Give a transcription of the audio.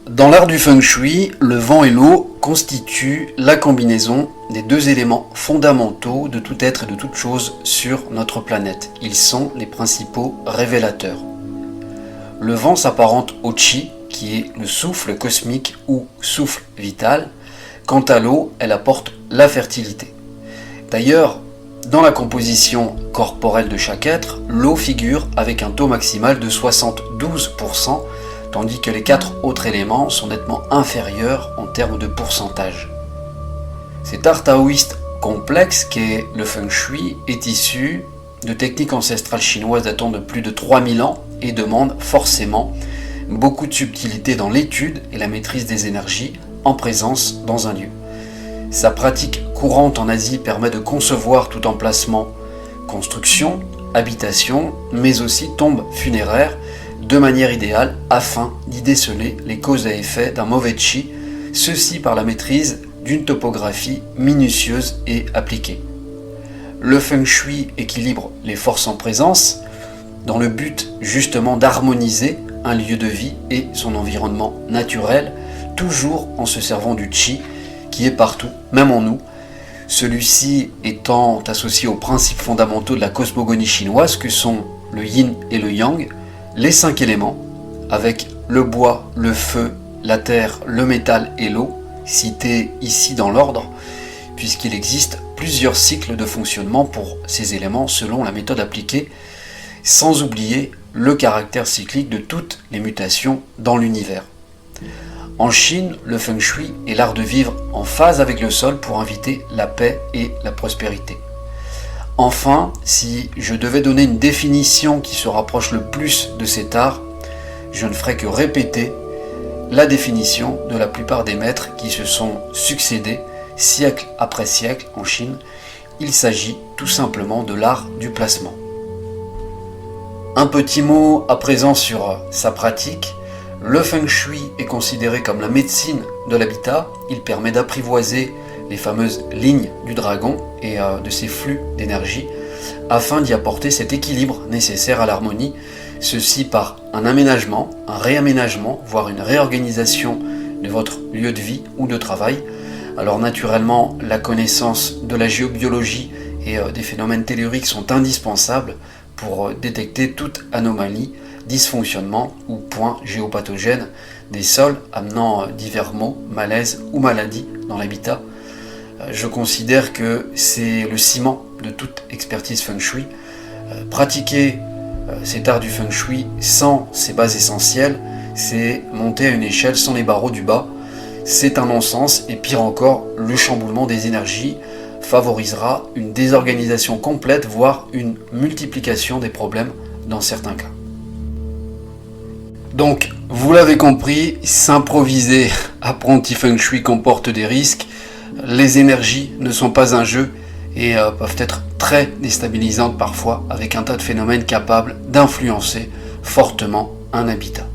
Dans l'art du feng shui, le vent et l'eau constituent la combinaison des deux éléments fondamentaux de tout être et de toute chose sur notre planète. Ils sont les principaux révélateurs. Le vent s'apparente au qi, qui est le souffle cosmique ou souffle vital. Quant à l'eau, elle apporte la fertilité. D'ailleurs, dans la composition corporelle de chaque être, l'eau figure avec un taux maximal de 72%, tandis que les 4 autres éléments sont nettement inférieurs en termes de pourcentage. Cet art taoïste complexe qu'est le feng shui est issu de techniques ancestrales chinoises datant de plus de 3000 ans et demande forcément beaucoup de subtilité dans l'étude et la maîtrise des énergies en présence dans un lieu. Sa pratique courante en Asie permet de concevoir tout emplacement, construction, habitation, mais aussi tombe funéraire de manière idéale afin d'y déceler les causes à effet d'un mauvais qi, ceci par la maîtrise d'une topographie minutieuse et appliquée. Le feng shui équilibre les forces en présence dans le but justement d'harmoniser un lieu de vie et son environnement naturel, toujours en se servant du qi qui est partout, même en nous, celui-ci étant associé aux principes fondamentaux de la cosmogonie chinoise que sont le yin et le yang, les 5 éléments, avec le bois, le feu, la terre, le métal et l'eau, cités ici dans l'ordre, puisqu'il existe plusieurs cycles de fonctionnement pour ces éléments selon la méthode appliquée, sans oublier le caractère cyclique de toutes les mutations dans l'univers. En Chine, le feng shui est l'art de vivre en phase avec le sol pour inviter la paix et la prospérité. Enfin, si je devais donner une définition qui se rapproche le plus de cet art, je ne ferais que répéter la définition de la plupart des maîtres qui se sont succédés siècle après siècle en Chine. Il s'agit tout simplement de l'art du placement. Un petit mot à présent sur sa pratique. Le feng shui est considéré comme la médecine de l'habitat. Il permet d'apprivoiser les fameuses lignes du dragon et de ses flux d'énergie afin d'y apporter cet équilibre nécessaire à l'harmonie, ceci par un aménagement, un réaménagement, voire une réorganisation de votre lieu de vie ou de travail. Alors naturellement, la connaissance de la géobiologie et des phénomènes telluriques sont indispensables pour détecter toute anomalie, dysfonctionnement ou point géopathogène des sols amenant divers maux, malaises ou maladies dans l'habitat. Je considère que c'est le ciment de toute expertise feng shui. Pratiquer cet art du feng shui sans ses bases essentielles, c'est monter à une échelle sans les barreaux du bas. C'est un non-sens et pire encore, le chamboulement des énergies favorisera une désorganisation complète, voire une multiplication des problèmes dans certains cas. Donc, vous l'avez compris, s'improviser apprenti feng shui comporte des risques. Les énergies ne sont pas un jeu et peuvent être très déstabilisantes parfois avec un tas de phénomènes capables d'influencer fortement un habitat.